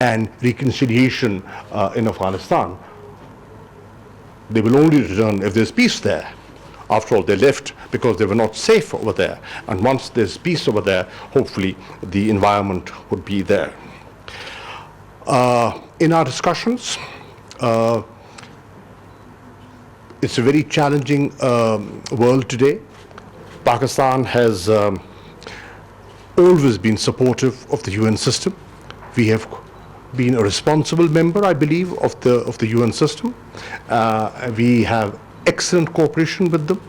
and reconciliation in Afghanistan. They will only return if there's peace there. After all, they left because they were not safe over there. And once there's peace over there, hopefully the environment would be there. In our discussions, it's a very challenging world today. Pakistan has always been supportive of the UN system. We have been a responsible member, I believe, of the UN system. We have excellent cooperation with them,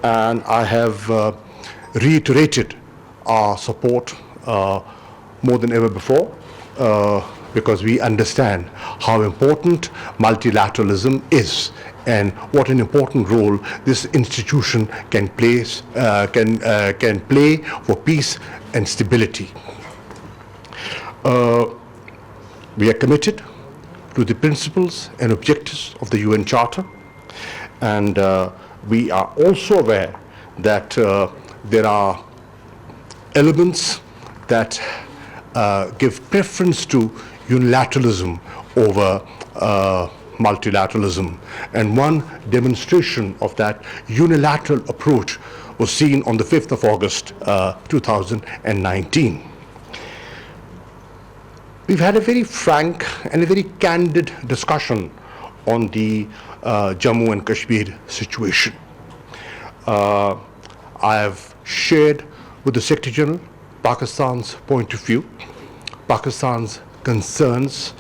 and I have reiterated our support more than ever before, because we understand how important multilateralism is and what an important role this institution can play for peace and stability. We are committed to the principles and objectives of the UN Charter, and we are also aware that there are elements that give preference to unilateralism over multilateralism. And one demonstration of that unilateral approach was seen on the 5th of August, 2019. We've had a very frank and a very candid discussion on the Jammu and Kashmir situation. I have shared with the Secretary General Pakistan's point of view, Pakistan's concerns,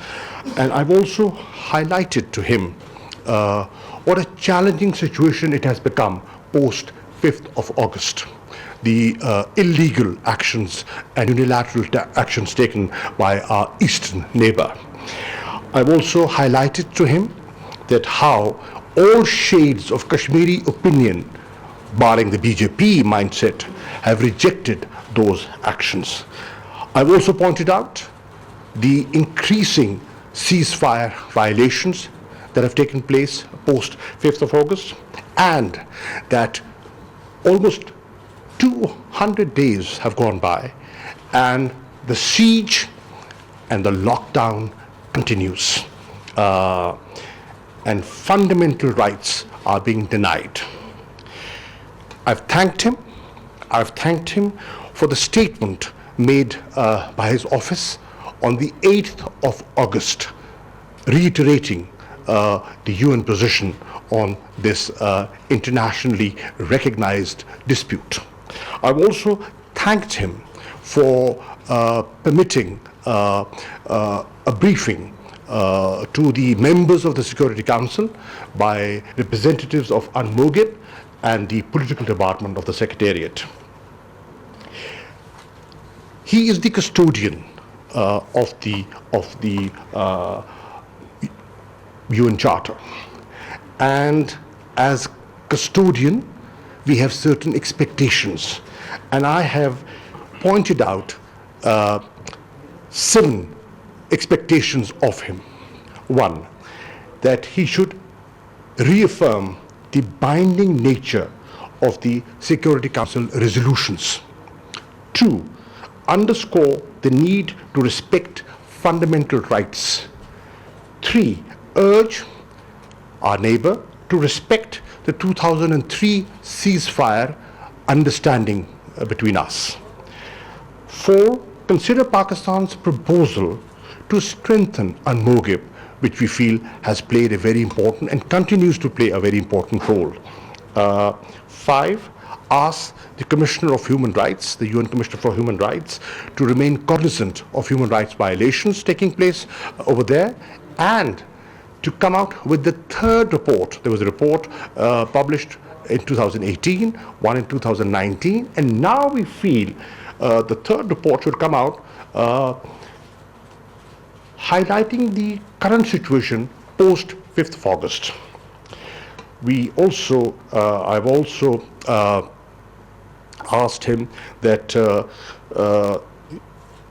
and I've also highlighted to him what a challenging situation it has become post 5th of August. The illegal actions and unilateral actions taken by our eastern neighbor. I've also highlighted to him that how all shades of Kashmiri opinion, barring the BJP mindset, have rejected those actions. I've also pointed out the increasing ceasefire violations that have taken place post 5th of August, and that almost 200 days have gone by and the siege and the lockdown continues, and fundamental rights are being denied. I've thanked him for the statement made by his office on the 8th of August, reiterating the UN position on this internationally recognized dispute. I've also thanked him for permitting a briefing to the members of the Security Council by representatives of UNMOGIP and the political department of the Secretariat. He is the custodian of the UN Charter, and as custodian we have certain expectations, and I have pointed out 7 expectations of him. 1, that he should reaffirm the binding nature of the Security Council resolutions. 2, underscore the need to respect fundamental rights. 3, urge our neighbor to respect the 2003 ceasefire understanding between us. 4, consider Pakistan's proposal to strengthen UNMOGIP, which we feel has played a very important and continues to play a very important role. 5, ask the Commissioner of Human Rights, the UN Commissioner for Human Rights, to remain cognizant of human rights violations taking place over there, and to come out with the 3rd report. There was a report published in 2018, one in 2019, and now we feel the 3rd report should come out highlighting the current situation post 5th of August. We also, I've also asked him that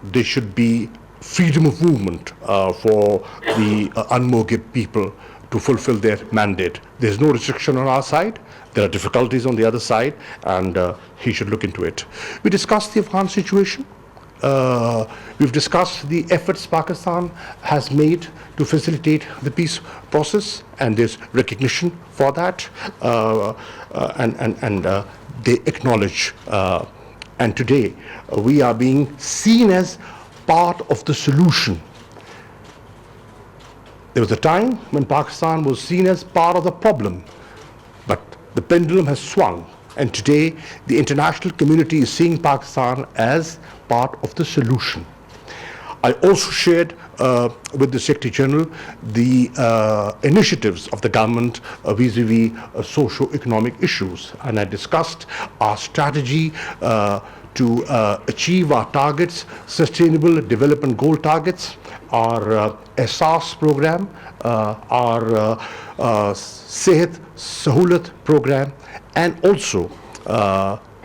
there should be freedom of movement for the UNMOGIP people to fulfill their mandate. There's no restriction on our side. There are difficulties on the other side, and he should look into it. We discussed the Afghan situation, We've discussed the efforts Pakistan has made to facilitate the peace process, and there's recognition for that, and they acknowledge. And today, we are being seen as part of the solution. There was a time when Pakistan was seen as part of the problem, but the pendulum has swung, and today the international community is seeing Pakistan as part of the solution. I also shared with the Secretary General the initiatives of the government vis-a-vis socio-economic issues, and I discussed our strategy to achieve our targets, Sustainable Development Goal targets, our SARS program, our Sethi Sahulat program, and also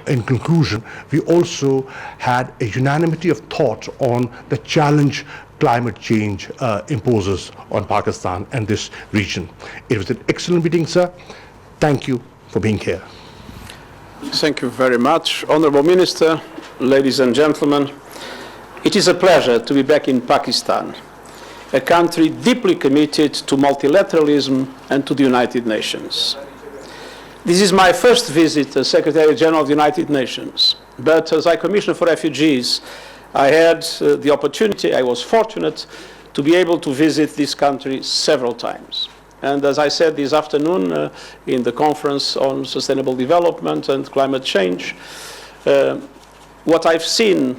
in conclusion, we also had a unanimity of thought on the challenge climate change imposes on Pakistan and this region. It was an excellent meeting, sir. Thank you for being here. Thank you very much. Honorable Minister, ladies and gentlemen, it is a pleasure to be back in Pakistan, a country deeply committed to multilateralism and to the United Nations. This is my first visit as Secretary General of the United Nations, but as High Commissioner for Refugees, I had the opportunity, I was fortunate to be able to visit this country several times. And as I said this afternoon in the conference on sustainable development and climate change, what I've seen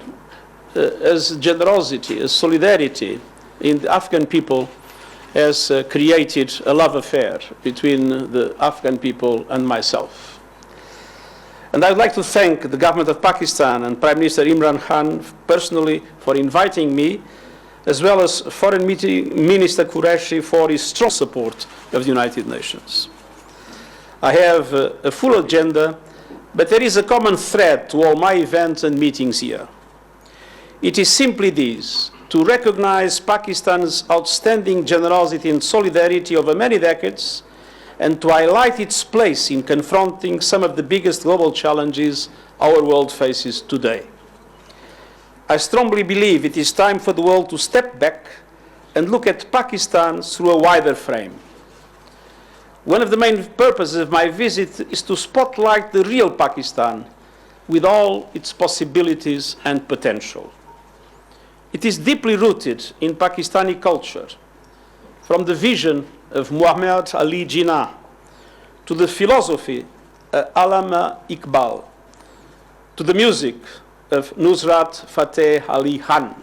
as generosity, as solidarity in the Afghan people has created a love affair between the Afghan people and myself. And I'd like to thank the government of Pakistan and Prime Minister Imran Khan personally for inviting me, as well as Foreign Minister Qureshi for his strong support of the United Nations. I have a full agenda, but there is a common thread to all my events and meetings here. It is simply this: to recognize Pakistan's outstanding generosity and solidarity over many decades, and to highlight its place in confronting some of the biggest global challenges our world faces today. I strongly believe it is time for the world to step back and look at Pakistan through a wider frame. One of the main purposes of my visit is to spotlight the real Pakistan with all its possibilities and potential. It is deeply rooted in Pakistani culture, from the vision of Muhammad Ali Jinnah to the philosophy of Allama Iqbal, to the music of Nusrat Fateh Ali Khan.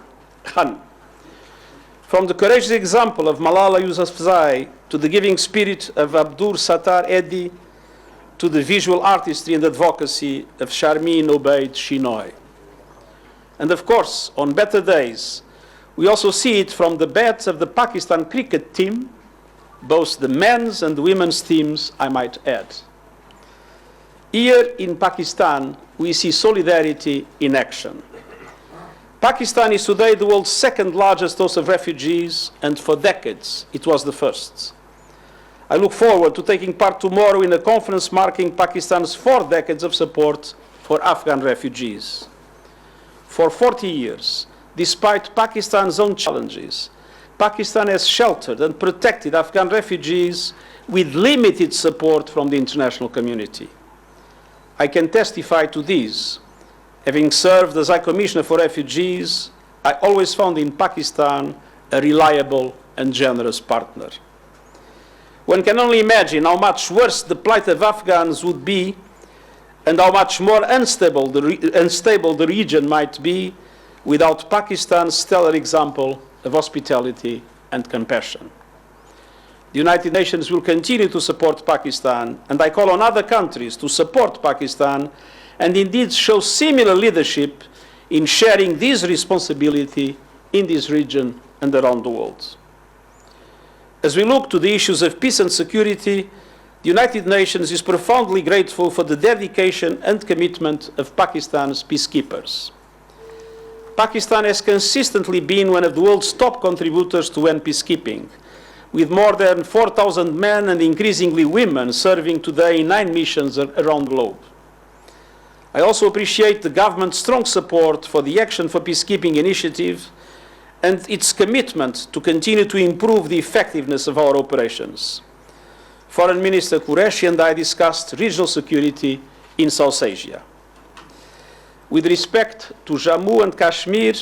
From the courageous example of Malala Yousafzai to the giving spirit of Abdur Sattar Edhi to the visual artistry and advocacy of Sharmeen Obaid Shinoy. And of course, on better days, we also see it from the bats of the Pakistan cricket team, both the men's and the women's teams, I might add. Here in Pakistan, we see solidarity in action. Pakistan is today the world's second largest host of refugees, and for decades, it was the first. I look forward to taking part tomorrow in a conference marking Pakistan's 4 decades of support for Afghan refugees. For 40 years, despite Pakistan's own challenges, Pakistan has sheltered and protected Afghan refugees with limited support from the international community. I can testify to this. Having served as High Commissioner for Refugees, I always found in Pakistan a reliable and generous partner. One can only imagine how much worse the plight of Afghans would be and how much more unstable the region might be without Pakistan's stellar example of hospitality and compassion. The United Nations will continue to support Pakistan, and I call on other countries to support Pakistan and indeed show similar leadership in sharing this responsibility in this region and around the world. As we look to the issues of peace and security, the United Nations is profoundly grateful for the dedication and commitment of Pakistan's peacekeepers. Pakistan has consistently been one of the world's top contributors to UN peacekeeping, with more than 4,000 men and increasingly women serving today in 9 missions around the globe. I also appreciate the government's strong support for the Action for Peacekeeping initiative and its commitment to continue to improve the effectiveness of our operations. Foreign Minister Qureshi and I discussed regional security in South Asia. With respect to Jammu and Kashmir,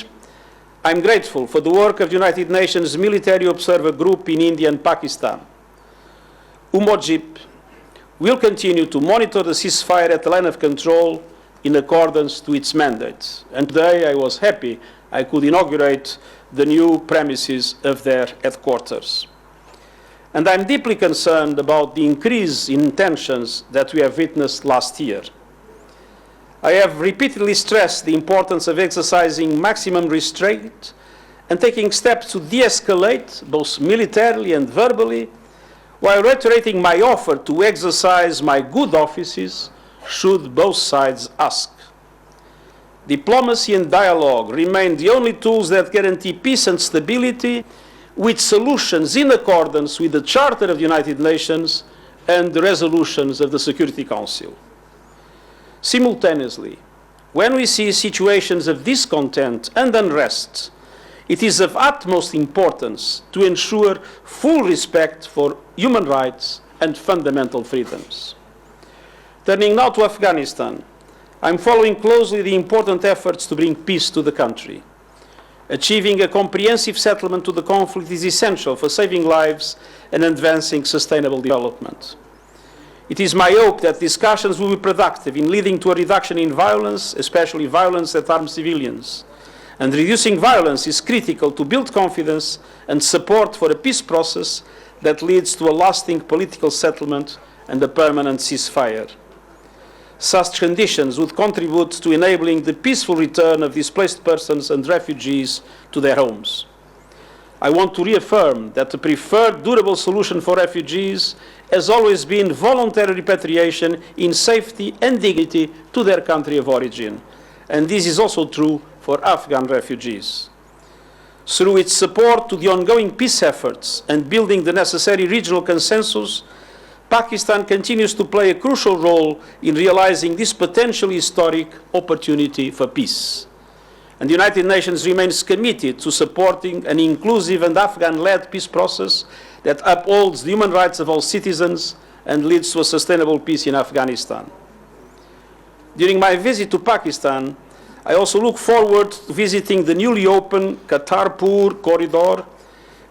I'm grateful for the work of the United Nations Military Observer Group in India and Pakistan. UMOGIP will continue to monitor the ceasefire at the line of control in accordance to its mandate. And today I was happy I could inaugurate the new premises of their headquarters. And I'm deeply concerned about the increase in tensions that we have witnessed last year. I have repeatedly stressed the importance of exercising maximum restraint and taking steps to de-escalate, both militarily and verbally, while reiterating my offer to exercise my good offices should both sides ask. Diplomacy and dialogue remain the only tools that guarantee peace and stability, with solutions in accordance with the Charter of the United Nations and the resolutions of the Security Council. Simultaneously, when we see situations of discontent and unrest, it is of utmost importance to ensure full respect for human rights and fundamental freedoms. Turning now to Afghanistan, I'm following closely the important efforts to bring peace to the country. Achieving a comprehensive settlement to the conflict is essential for saving lives and advancing sustainable development. It is my hope that discussions will be productive in leading to a reduction in violence, especially violence that harms civilians. And reducing violence is critical to build confidence and support for a peace process that leads to a lasting political settlement and a permanent ceasefire. Such conditions would contribute to enabling the peaceful return of displaced persons and refugees to their homes. I want to reaffirm that the preferred durable solution for refugees has always been voluntary repatriation in safety and dignity to their country of origin. And this is also true for Afghan refugees. Through its support to the ongoing peace efforts and building the necessary regional consensus, Pakistan continues to play a crucial role in realizing this potentially historic opportunity for peace. And the United Nations remains committed to supporting an inclusive and Afghan-led peace process that upholds the human rights of all citizens and leads to a sustainable peace in Afghanistan. During my visit to Pakistan, I also look forward to visiting the newly opened Kartarpur corridor,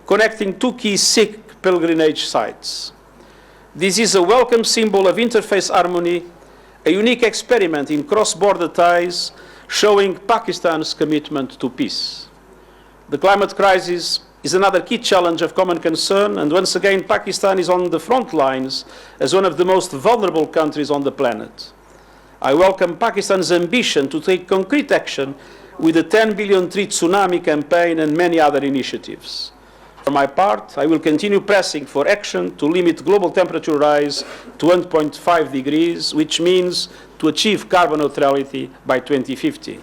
connecting two key Sikh pilgrimage sites. This is a welcome symbol of interfaith harmony, a unique experiment in cross-border ties, showing Pakistan's commitment to peace. The climate crisis is another key challenge of common concern, and once again, Pakistan is on the front lines as one of the most vulnerable countries on the planet. I welcome Pakistan's ambition to take concrete action with the 10 billion tree tsunami campaign and many other initiatives. For my part, I will continue pressing for action to limit global temperature rise to 1.5 degrees, which means to achieve carbon neutrality by 2050.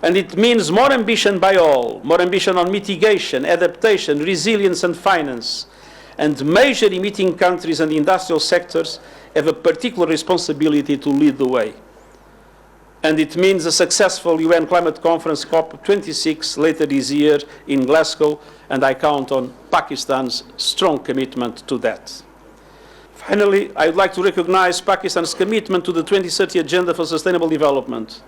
And it means more ambition by all, more ambition on mitigation, adaptation, resilience and finance. And major emitting countries and industrial sectors have a particular responsibility to lead the way. And it means a successful UN climate conference COP26 later this year in Glasgow, and I count on Pakistan's strong commitment to that. Finally, I would like to recognize Pakistan's commitment to the 2030 Agenda for Sustainable Development,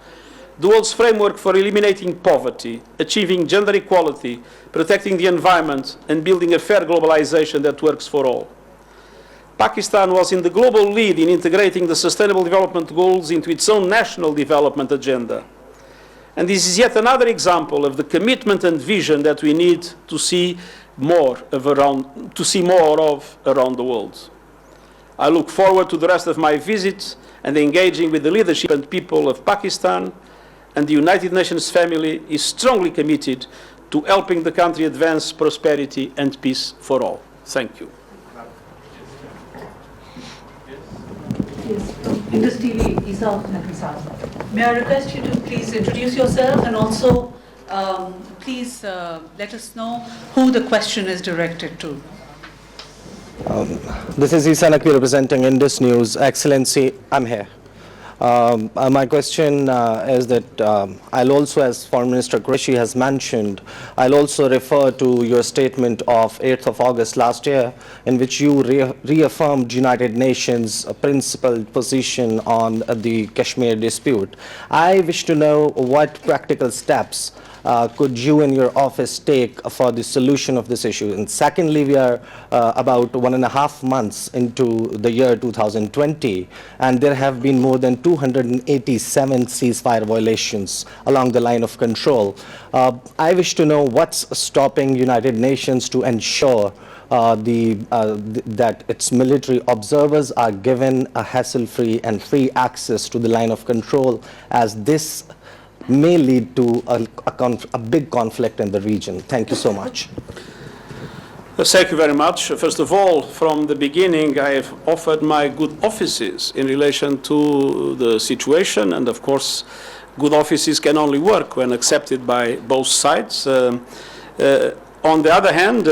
the world's framework for eliminating poverty, achieving gender equality, protecting the environment, and building a fair globalization that works for all. Pakistan was in the global lead in integrating the Sustainable Development Goals into its own national development agenda. And this is yet another example of the commitment and vision that we need to see more of around the world. I look forward to the rest of my visit and engaging with the leadership and people of Pakistan, and the United Nations family is strongly committed to helping the country advance prosperity and peace for all. Thank you. Yes, Indus TV, Isa Nakisar. May I request you to please introduce yourself and also please let us know who the question is directed to. This is Isa Nakwi representing Indus News. Excellency, I'm here. My question is that I'll also, as Foreign Minister Qureshi has mentioned, I'll also refer to your statement of 8th of August last year, in which you reaffirmed United Nations' principled position on the Kashmir dispute. I wish to know what practical steps could you and your office take for the solution of this issue? And secondly, we are about 1.5 months into the year 2020, and there have been more than 287 ceasefire violations along the line of control. I wish to know what's stopping United Nations to ensure that its military observers are given a hassle-free and free access to the line of control, as this may lead to a big conflict in the region. Thank you so much. Thank you very much. First of all, from the beginning, I have offered my good offices in relation to the situation, and of course, good offices can only work when accepted by both sides. On the other hand,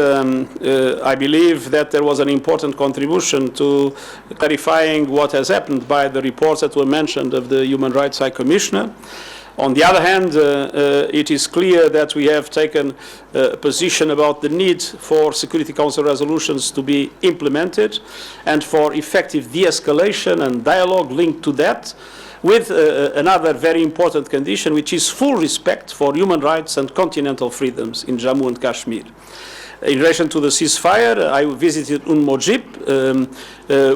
I believe that there was an important contribution to clarifying what has happened by the reports that were mentioned of the Human Rights High Commissioner. On the other hand, it is clear that we have taken a position about the need for Security Council resolutions to be implemented and for effective de-escalation and dialogue linked to that, with another very important condition, which is full respect for human rights and continental freedoms in Jammu and Kashmir. In relation to the ceasefire, I visited Mojib.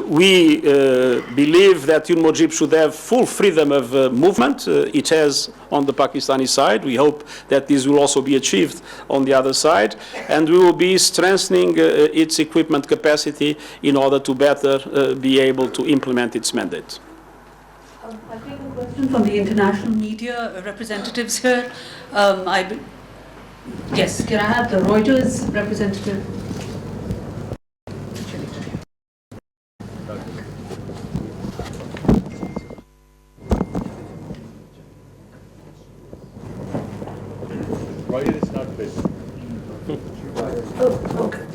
We believe that Mojib should have full freedom of movement. It has on the Pakistani side. We hope that this will also be achieved on the other side. And we will be strengthening its equipment capacity in order to better be able to implement its mandate. I'll take a question from the international media representatives here. Yes, can I have the Reuters representative? Reuters is not fit. Oh, okay.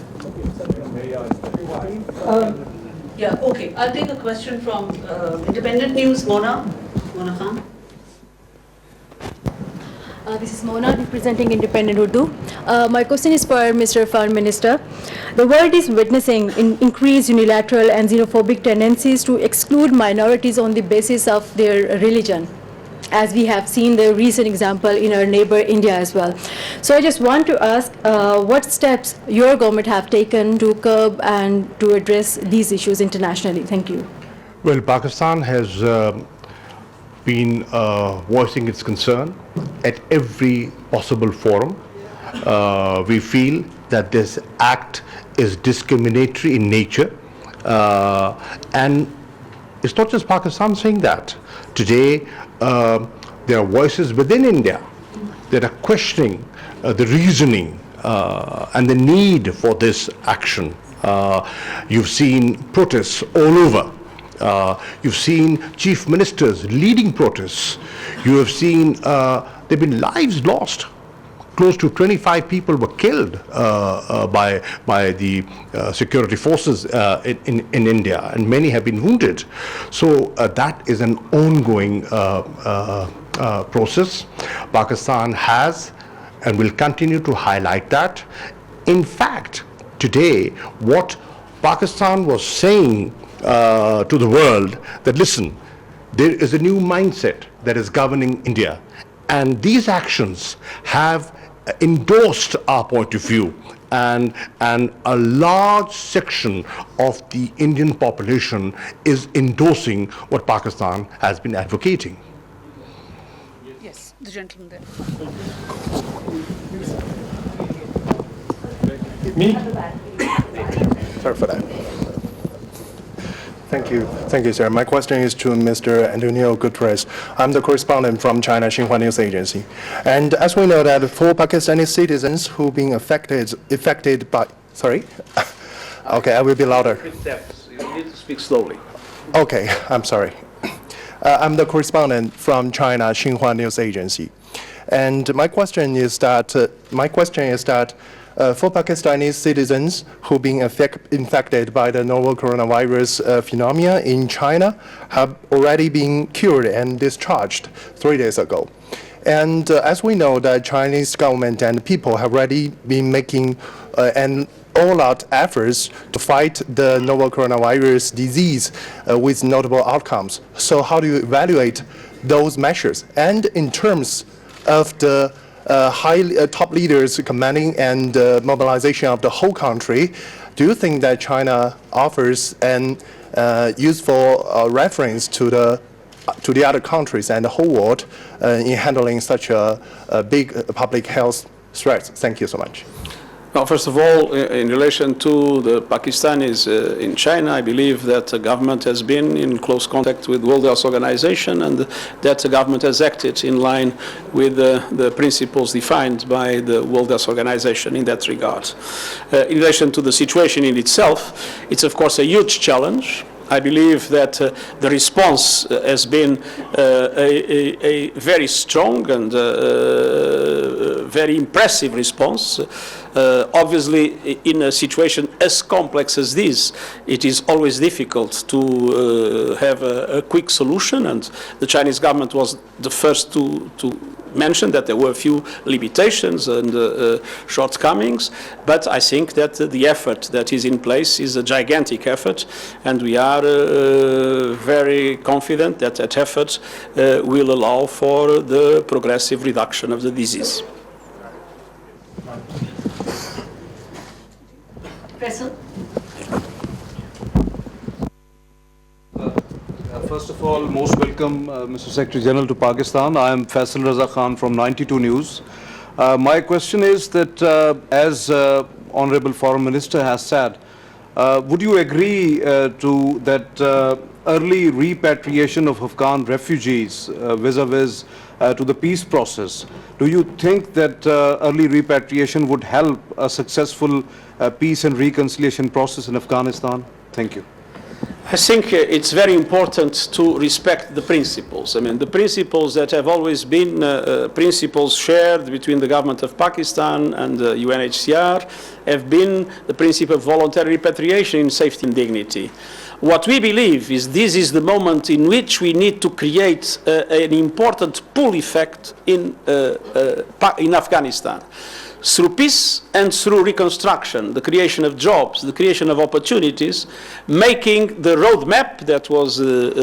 Yeah, okay. I'll take a question from Independent News, Mona Khan. This is Mona representing Independent Urdu. My question is for Mr. Foreign Minister. The world is witnessing increased unilateral and xenophobic tendencies to exclude minorities on the basis of their religion, as we have seen the recent example in our neighbor India as well. So I just want to ask what steps your government have taken to curb and to address these issues internationally. Thank you. Well, Pakistan has been voicing its concern at every possible forum. We feel that this act is discriminatory in nature, and it's not just Pakistan saying that. Today, there are voices within India that are questioning the reasoning and the need for this action. You've seen protests all over. You've seen chief ministers leading protests. You have seen there have been lives lost. Close to 25 people were killed by the security forces in India, and many have been wounded. So that is an ongoing process. Pakistan has and will continue to highlight that. In fact, today, what Pakistan was saying to the world, that listen, there is a new mindset that is governing India, and these actions have endorsed our point of view, and a large section of the Indian population is endorsing what Pakistan has been advocating. Yes, the gentleman there. Me? Sorry for that. Thank you, sir. My question is to Mr. Antonio Guterres. I'm the correspondent from China Xinhua News Agency. And as we know that for Pakistani citizens who've been affected by, sorry? Okay, I will be louder. You need to speak slowly. Okay, I'm sorry. I'm the correspondent from China Xinhua News Agency. And my question is that 4 Pakistani citizens who been infected by the novel coronavirus phenomena in China have already been cured and discharged 3 days ago. And as we know, the Chinese government and people have already been making an all-out efforts to fight the novel coronavirus disease with notable outcomes. So how do you evaluate those measures? And in terms of the top leaders commanding and mobilization of the whole country, do you think that China offers an useful reference to the other countries and the whole world in handling such a big public health threat? Thank you so much. Well, first of all, in relation to the Pakistanis in China, I believe that the government has been in close contact with the World Health Organization, and that the government has acted in line with the principles defined by the World Health Organization in that regard. In relation to the situation in itself, it's of course a huge challenge. I believe that the response has been a very strong and very impressive response. Obviously, in a situation as complex as this, it is always difficult to have a quick solution, and the Chinese government was the first to mention that there were a few limitations and shortcomings, but I think that the effort that is in place is a gigantic effort, and we are very confident that that effort will allow for the progressive reduction of the disease. Faisal? First of all, most welcome, Mr. Secretary General, to Pakistan. I am Faisal Raza Khan from 92 News. My question is that, as Honorable Foreign Minister has said, would you agree to that early repatriation of Afghan refugees vis-a-vis to the peace process? Do you think that early repatriation would help a successful peace and reconciliation process in Afghanistan? Thank you. I think it's very important to respect the principles. I mean, the principles that have always been principles shared between the government of Pakistan and the UNHCR have been the principle of voluntary repatriation in safety and dignity. What we believe is this is the moment in which we need to create an important pull effect in Afghanistan. Through peace and through reconstruction, the creation of jobs, the creation of opportunities, making the roadmap that was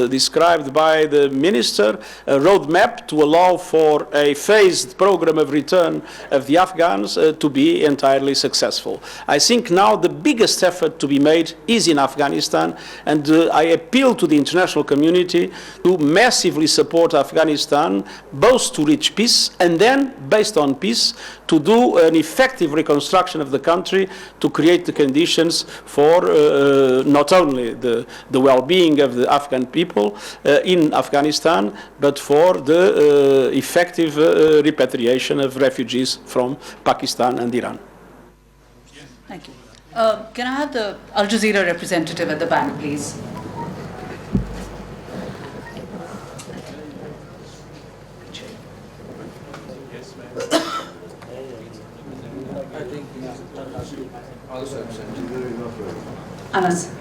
described by the minister, a roadmap to allow for a phased program of return of the Afghans to be entirely successful. I think now the biggest effort to be made is in Afghanistan, and I appeal to the international community to massively support Afghanistan, both to reach peace and then, based on peace, to do an effective reconstruction of the country, to create the conditions for not only the well-being of the Afghan people in Afghanistan, but for the effective repatriation of refugees from Pakistan and Iran. Thank you. Can I have the Al Jazeera representative at the back, please? Anas.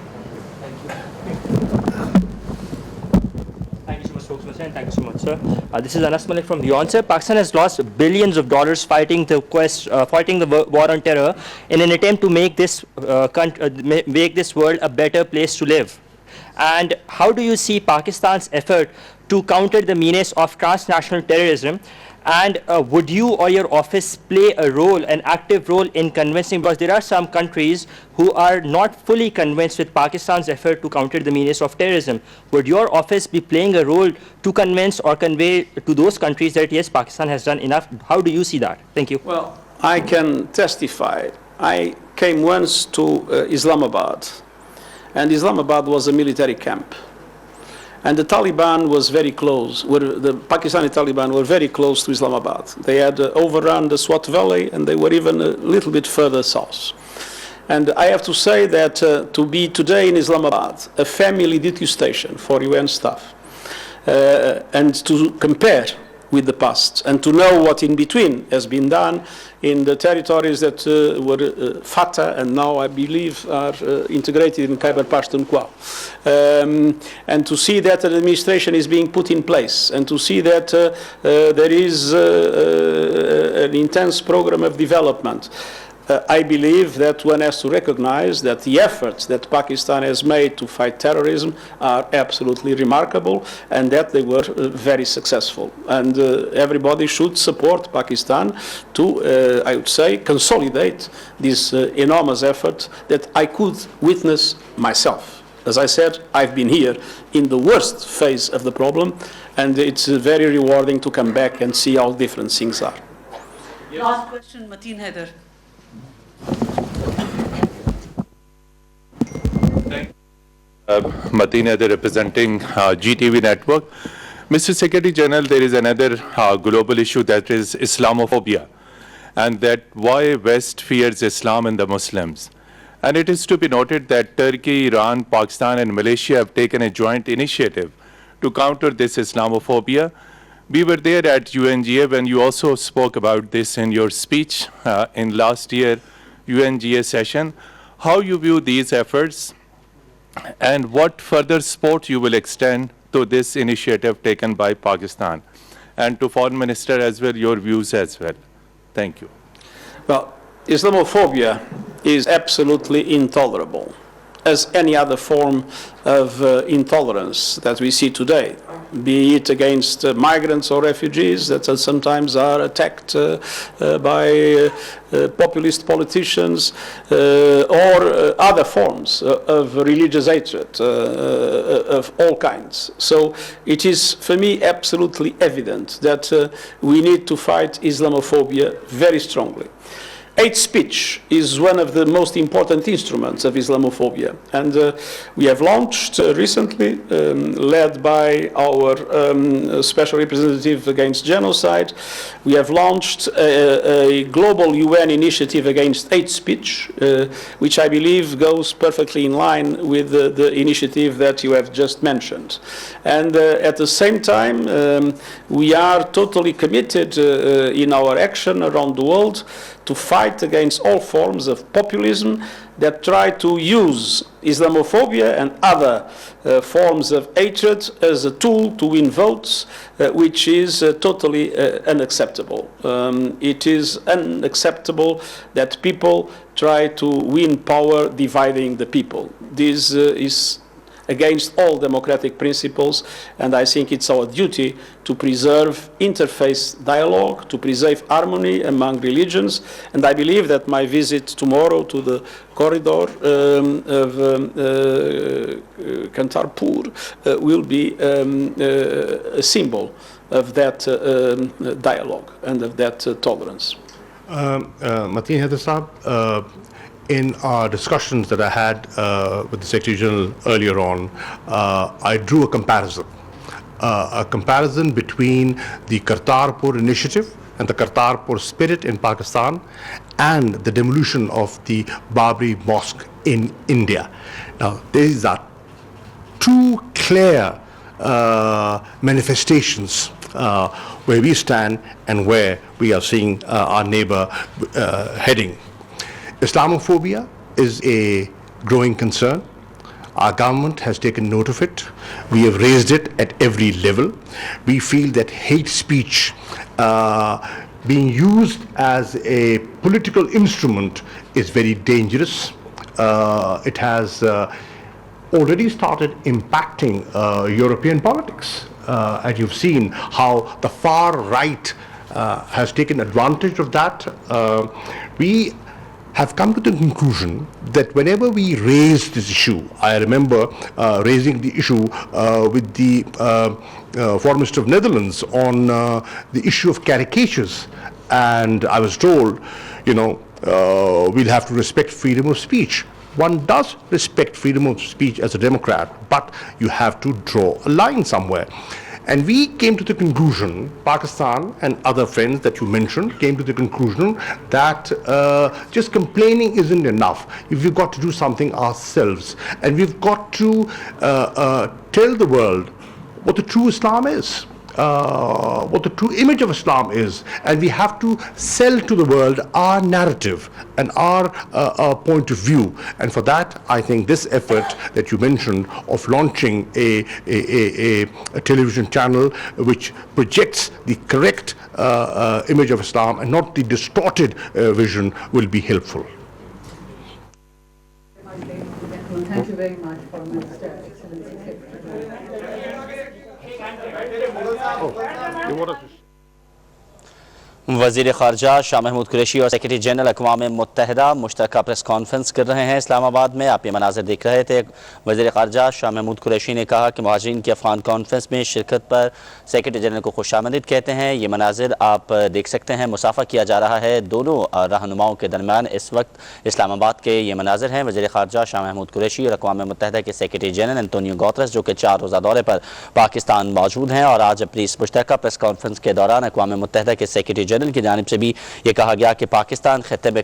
Thank you so much, spokesperson. Thank you so much, sir. This is Anas Malik from the onset. Pakistan has lost billions of dollars fighting the war on terror in an attempt to make this world a better place to live. And how do you see Pakistan's effort to counter the menace of transnational terrorism? And would you or your office play a role, an active role in convincing, because there are some countries who are not fully convinced with Pakistan's effort to counter the menace of terrorism. Would your office be playing a role to convince or convey to those countries that yes, Pakistan has done enough? How do you see that? Thank you. Well, I can testify. I came once to Islamabad, and Islamabad was a military camp. And the Taliban was very close, the Pakistani Taliban were very close to Islamabad. They had overrun the Swat Valley, and they were even a little bit further south. And I have to say that to be today in Islamabad, a family duty station for UN staff, and to compare with the past and to know what in between has been done in the territories that were Fatah and now I believe are integrated in Khyber Pakhtunkhwa. And to see that an administration is being put in place and to see that there is an intense program of development. I believe that one has to recognize that the efforts that Pakistan has made to fight terrorism are absolutely remarkable and that they were very successful. And everybody should support Pakistan to, I would say, consolidate this enormous effort that I could witness myself. As I said, I've been here in the worst phase of the problem, and it's very rewarding to come back and see how different things are. Last question, Mateen Haider. Mateen Haider representing GTV Network. Mr. Secretary General, there is another global issue, that is Islamophobia, and that why West fears Islam and the Muslims. And it is to be noted that Turkey, Iran, Pakistan and Malaysia have taken a joint initiative to counter this Islamophobia. We were there at UNGA when you also spoke about this in your speech in last year UNGA session. How you view these efforts and what further support you will extend to this initiative taken by Pakistan? And to Foreign Minister as well, your views as well. Thank you. Well, Islamophobia is absolutely intolerable, as any other form of intolerance that we see today, be it against migrants or refugees that sometimes are attacked by populist politicians or other forms of religious hatred of all kinds. So it is, for me, absolutely evident that we need to fight Islamophobia very strongly. Hate speech is one of the most important instruments of Islamophobia, and we have launched recently, led by our Special Representative Against Genocide, we have launched a global UN initiative against hate speech, which I believe goes perfectly in line with the initiative that you have just mentioned. And at the same time, we are totally committed in our action around the world to fight against all forms of populism that try to use Islamophobia and other forms of hatred as a tool to win votes, which is totally unacceptable. It is unacceptable that people try to win power dividing the people. This is against all democratic principles, and I think it's our duty to preserve interfaith dialogue, to preserve harmony among religions, and I believe that my visit tomorrow to the corridor of Kartarpur will be a symbol of that dialogue and of that tolerance. Mateen Haider Saab, in our discussions that I had with the Secretary General earlier on, I drew a comparison between the Kartarpur initiative and the Kartarpur spirit in Pakistan and the demolition of the Babri Mosque in India. Now, these are two clear manifestations where we stand and where we are seeing our neighbor heading. Islamophobia is a growing concern. Our government has taken note of it. We have raised it at every level. We feel that hate speech being used as a political instrument is very dangerous. It has already started impacting European politics. And you've seen how the far right has taken advantage of that. We have come to the conclusion that whenever we raise this issue, I remember raising the issue with the Foreign Minister of Netherlands on the issue of caricatures, and I was told, we'll have to respect freedom of speech. One does respect freedom of speech as a Democrat, but you have to draw a line somewhere. And we came to the conclusion, Pakistan and other friends that you mentioned came to the conclusion that just complaining isn't enough. We've got to do something ourselves. And we've got to tell the world what the true Islam is. what the true image of Islam is, and we have to sell to the world our narrative and our point of view. And for that, I think this effort that you mentioned of launching a television channel which projects the correct image of Islam and not the distorted vision will be helpful. Thank you very much for Mr. Excellency Secretary. वज़ीर ख़ारजा शाह महमूद कुरैशी और secretary general अक़वाम मुत्तहिदा मुश्तरका press conference कर रहे हैं इस्लामाबाद में। आप ये मनाज़िर देख रहे थे। वज़ीर ख़ारजा शाह महमूद कुरैशी ने कहा कि मुहाजिरीन की अफ़गान कॉन्फ्रेंस में शिरकत पर सेक्रेटरी जनरल को खुशामदीद कहते हैं। ये मनाज़िर आप देख सकते हैं, मुसाफ़ा किया जा रहा है दोनों रहनुमाओं के दरमियान। इस वक्त इस्लामाबाद के ये मनाज़िर हैं। वज़ीर ख़ारजा शाह महमूद कुरैशी और अक़वाम मुत्तहिदा के सेक्रेटरी जनरल एंटोनियो गुतेरेस जो कि 4 रोज़ा दौरे पर पाकिस्तान मौजूद हैं, और आज अपनी इस मुश्तरका प्रेस कॉन्फ्रेंस के दौरान अक़वाम मुत्तहिदा के सेक्रेटरी जनरल की जानिब से भी ये कहा गया कि पाकिस्तान खित्ते में